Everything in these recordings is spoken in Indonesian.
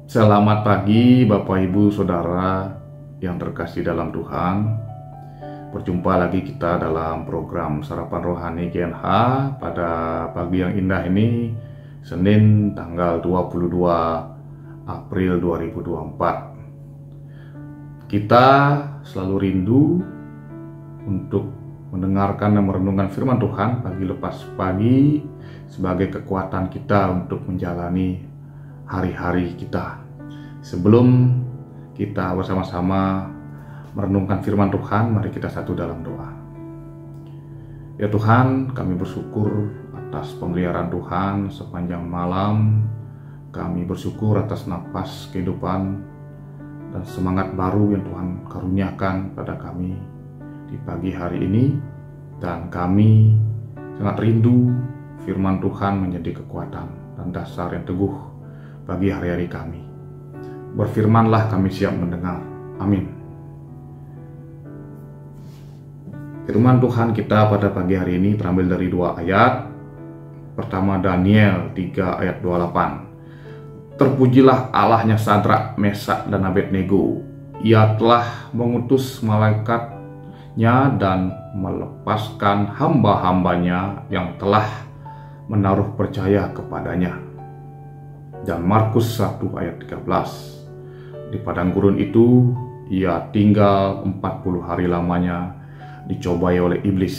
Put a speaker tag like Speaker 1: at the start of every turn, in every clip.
Speaker 1: Selamat pagi Bapak Ibu Saudara yang terkasih dalam Tuhan. Berjumpa lagi kita dalam program Sarapan Rohani GNH pada pagi yang indah ini, Senin tanggal 22 April 2024. Kita selalu rindu untuk mendengarkan dan merenungkan firman Tuhan pagi lepas pagi sebagai kekuatan kita untuk menjalani hari-hari kita. Sebelum kita bersama-sama merenungkan firman Tuhan, mari kita satu dalam doa. Ya Tuhan, kami bersyukur atas pemeliharaan Tuhan sepanjang malam. Kami bersyukur atas nafas kehidupan dan semangat baru yang Tuhan karuniakan pada kami di pagi hari ini. Dan kami sangat rindu firman Tuhan menjadi kekuatan dan dasar yang teguh bagi hari-hari kami. Berfirmanlah, kami siap mendengar. Amin. Firman Tuhan kita pada pagi hari ini terambil dari 2 ayat. Pertama, Daniel 3 ayat 28. Terpujilah Allahnya Sadrak, Mesak, dan Abednego. Ia telah mengutus malaikatnya dan melepaskan hamba-hambanya yang telah menaruh percaya kepadanya. Dan Markus 1 ayat 13. Di padang gurun itu ia tinggal 40 hari lamanya, dicobai oleh iblis.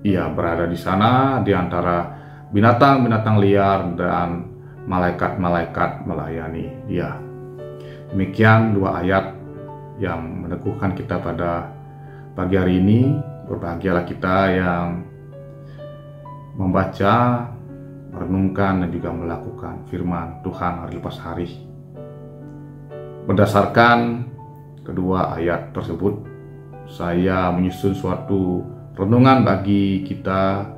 Speaker 1: Ia berada di sana di antara binatang-binatang liar dan malaikat-malaikat melayani dia. Demikian 2 ayat yang meneguhkan kita pada pagi hari ini. Berbahagialah kita yang membaca, merenungkan, dan juga melakukan firman Tuhan hari lepas hari. Berdasarkan kedua ayat tersebut, saya menyusun suatu renungan bagi kita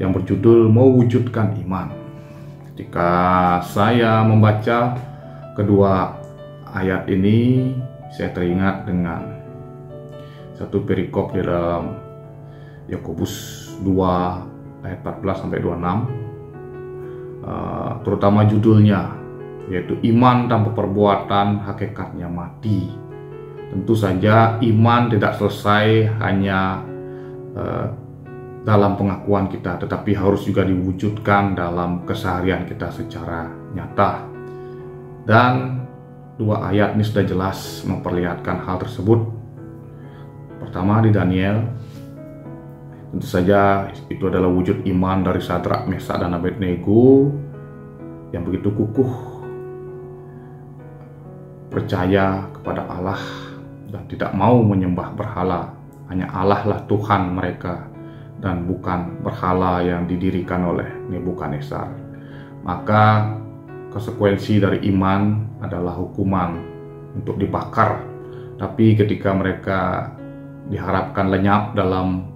Speaker 1: yang berjudul Mewujudkan Iman. Ketika saya membaca kedua ayat ini, saya teringat dengan satu perikop di dalam Yakobus 2 ayat 14 sampai 26, terutama judulnya, yaitu iman tanpa perbuatan hakikatnya mati. Tentu saja iman tidak selesai hanya dalam pengakuan kita, tetapi harus juga diwujudkan dalam keseharian kita secara nyata. Dan 2 ayat ini sudah jelas memperlihatkan hal tersebut. Pertama di Daniel, tentu saja itu adalah wujud iman dari Sadrak, Mesak, dan Abednego yang begitu kukuh percaya kepada Allah dan tidak mau menyembah berhala. Hanya Allah lah Tuhan mereka dan bukan berhala yang didirikan oleh Nebukadnezar. Maka konsekuensi dari iman adalah hukuman untuk dibakar. Tapi ketika mereka diharapkan lenyap dalam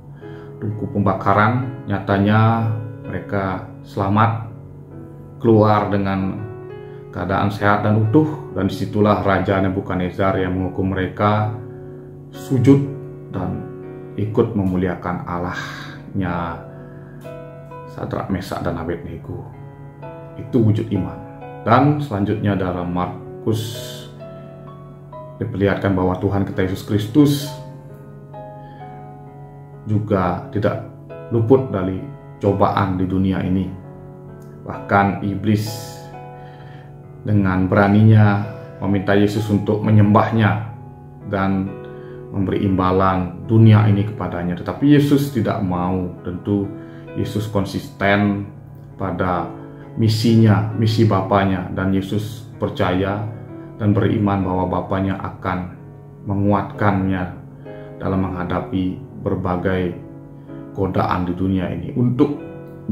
Speaker 1: tungku pembakaran, nyatanya mereka selamat keluar dengan keadaan sehat dan utuh. Dan disitulah Raja Nebukadnezar yang menghukum mereka sujud dan ikut memuliakan Allahnya Sadrak, Mesak, dan Abednego. Itu wujud iman. Dan selanjutnya dalam Markus diperlihatkan bahwa Tuhan kita Yesus Kristus juga tidak luput dari cobaan di dunia ini. Bahkan iblis dengan beraninya meminta Yesus untuk menyembahnya dan memberi imbalan dunia ini kepadanya. Tetapi Yesus tidak mau. Tentu Yesus konsisten pada misinya, misi Bapanya, dan Yesus percaya dan beriman bahwa Bapanya akan menguatkannya dalam menghadapi berbagai godaan di dunia ini untuk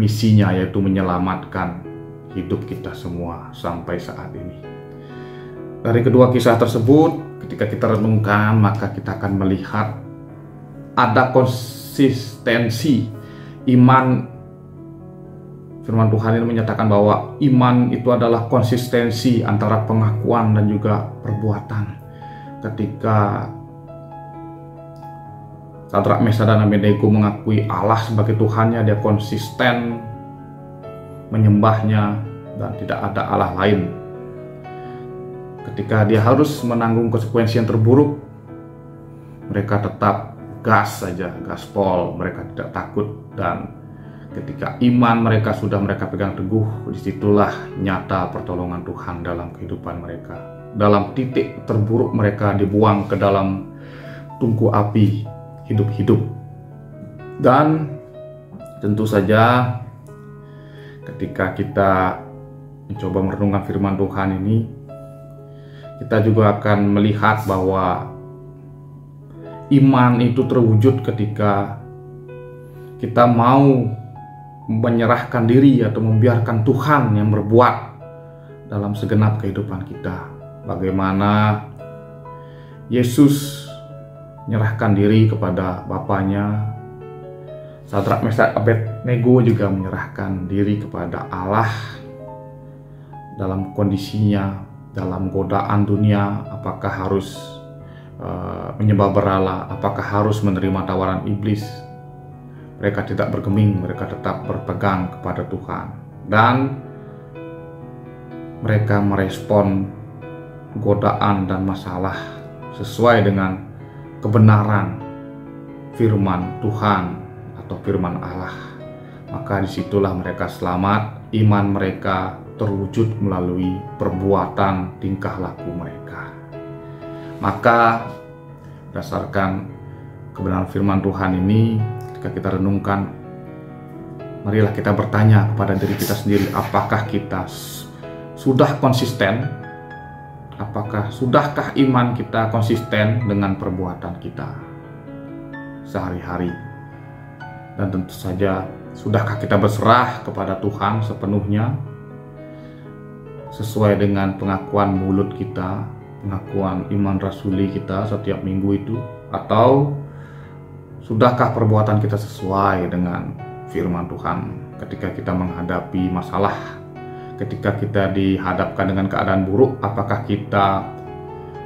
Speaker 1: misinya, yaitu menyelamatkan hidup kita semua sampai saat ini. Dari kedua kisah tersebut, ketika kita renungkan, maka kita akan melihat ada konsistensi iman. Firman Tuhan ini menyatakan bahwa iman itu adalah konsistensi antara pengakuan dan juga perbuatan. Ketika Sadrak, Mesak, dan Abednego mengakui Allah sebagai Tuhannya. Dia konsisten menyembahnya dan tidak ada Allah lain. Ketika dia harus menanggung konsekuensi yang terburuk, mereka tetap gas saja, gaspol. Mereka tidak takut, dan ketika iman mereka sudah mereka pegang teguh, disitulah nyata pertolongan Tuhan dalam kehidupan mereka. Dalam titik terburuk mereka dibuang ke dalam tungku api hidup-hidup. Dan tentu saja ketika kita mencoba merenungkan firman Tuhan ini, kita juga akan melihat bahwa iman itu terwujud ketika kita mau menyerahkan diri atau membiarkan Tuhan yang berbuat dalam segenap kehidupan kita. Bagaimana Yesus menyerahkan diri kepada Bapaknya, Sadrak, Mesak, Abednego juga menyerahkan diri kepada Allah dalam kondisinya, dalam godaan dunia. Apakah harus menyembah berhala, apakah harus menerima tawaran iblis? Mereka tidak bergeming, mereka tetap berpegang kepada Tuhan, dan mereka merespon godaan dan masalah sesuai dengan kebenaran firman Tuhan atau firman Allah. Maka disitulah mereka selamat, iman mereka terwujud melalui perbuatan tingkah laku mereka. Maka berdasarkan kebenaran firman Tuhan ini, ketika kita renungkan, marilah kita bertanya kepada diri kita sendiri, apakah kita sudah konsisten? Sudahkah iman kita konsisten dengan perbuatan kita sehari-hari? Dan tentu saja, sudahkah kita berserah kepada Tuhan sepenuhnya sesuai dengan pengakuan mulut kita, pengakuan iman rasuli kita setiap minggu itu? Atau sudahkah perbuatan kita sesuai dengan firman Tuhan ketika kita menghadapi masalah, ketika kita dihadapkan dengan keadaan buruk? Apakah kita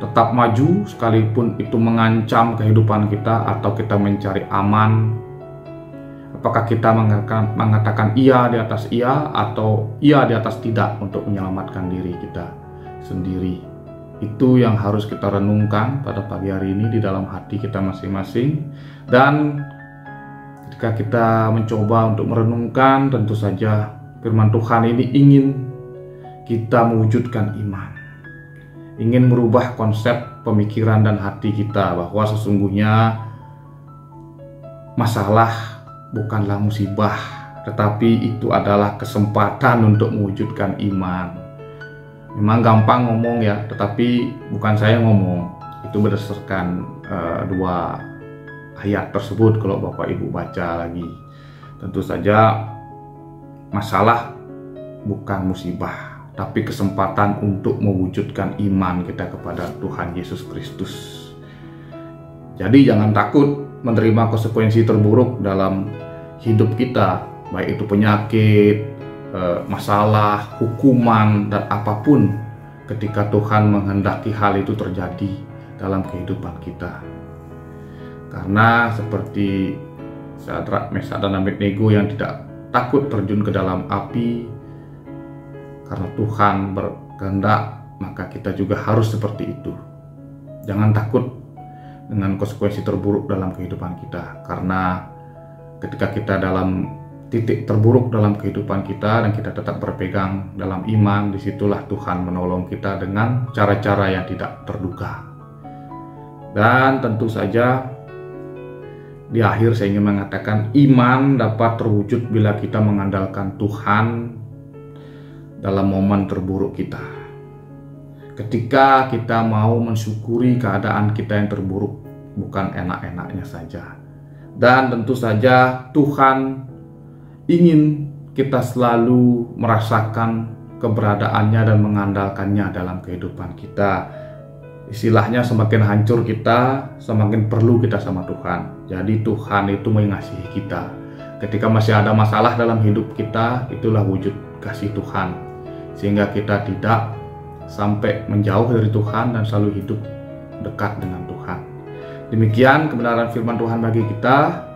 Speaker 1: tetap maju sekalipun itu mengancam kehidupan kita, atau kita mencari aman? Apakah kita mengatakan iya di atas iya atau iya di atas tidak untuk menyelamatkan diri kita sendiri? Itu yang harus kita renungkan pada pagi hari ini di dalam hati kita masing-masing. Dan ketika kita mencoba untuk merenungkan, tentu saja firman Tuhan ini ingin kita mewujudkan iman, ingin merubah konsep pemikiran dan hati kita bahwa sesungguhnya masalah bukanlah musibah, tetapi itu adalah kesempatan untuk mewujudkan iman. Memang gampang ngomong ya, tetapi bukan saya ngomong, itu berdasarkan dua ayat tersebut. Kalau Bapak Ibu baca lagi, tentu saja masalah bukan musibah, tapi kesempatan untuk mewujudkan iman kita kepada Tuhan Yesus Kristus. Jadi jangan takut menerima konsekuensi terburuk dalam hidup kita, baik itu penyakit, masalah, hukuman, dan apapun, ketika Tuhan menghendaki hal itu terjadi dalam kehidupan kita. Karena seperti Sadrak, Mesak, dan Abednego yang tidak takut terjun ke dalam api karena Tuhan berkehendak, maka kita juga harus seperti itu. Jangan takut dengan konsekuensi terburuk dalam kehidupan kita, karena ketika kita dalam titik terburuk dalam kehidupan kita dan kita tetap berpegang dalam iman, disitulah Tuhan menolong kita dengan cara-cara yang tidak terduga. Dan tentu saja di akhir saya ingin mengatakan, iman dapat terwujud bila kita mengandalkan Tuhan dalam momen terburuk kita. Ketika kita mau mensyukuri keadaan kita yang terburuk, bukan enak-enaknya saja. Dan tentu saja Tuhan ingin kita selalu merasakan keberadaannya dan mengandalkannya dalam kehidupan kita. Istilahnya, semakin hancur kita, semakin perlu kita sama Tuhan. Jadi Tuhan itu mengasihi kita. Ketika masih ada masalah dalam hidup kita, itulah wujud kasih Tuhan, sehingga kita tidak sampai menjauh dari Tuhan dan selalu hidup dekat dengan Tuhan. Demikian kebenaran firman Tuhan bagi kita.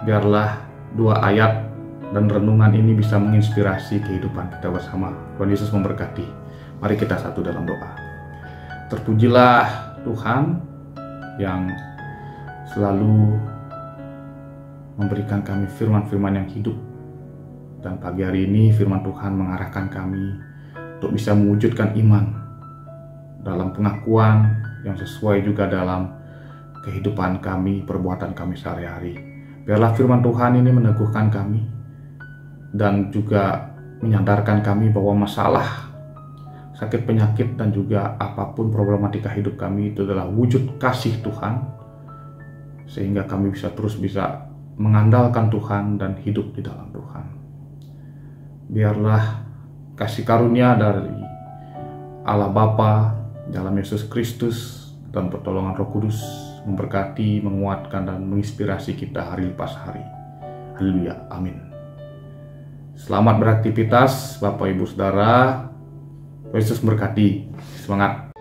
Speaker 1: Biarlah 2 ayat dan renungan ini bisa menginspirasi kehidupan kita bersama. Tuhan Yesus memberkati. Mari kita satu dalam doa. Terpujilah Tuhan yang selalu memberikan kami firman-firman yang hidup. Dan pagi hari ini firman Tuhan mengarahkan kami untuk bisa mewujudkan iman dalam pengakuan yang sesuai juga dalam kehidupan kami, perbuatan kami sehari-hari. Biarlah firman Tuhan ini meneguhkan kami dan juga menyadarkan kami bahwa masalah, sakit, penyakit, dan juga apapun problematika hidup kami itu adalah wujud kasih Tuhan, sehingga kami bisa mengandalkan Tuhan dan hidup di dalam Tuhan. Biarlah kasih karunia dari Allah Bapa, dalam Yesus Kristus, dan pertolongan Roh Kudus memberkati, menguatkan, dan menginspirasi kita hari lepas hari. Haleluya, amin. Selamat beraktivitas Bapak Ibu Saudara. Yesus memberkati. Semangat.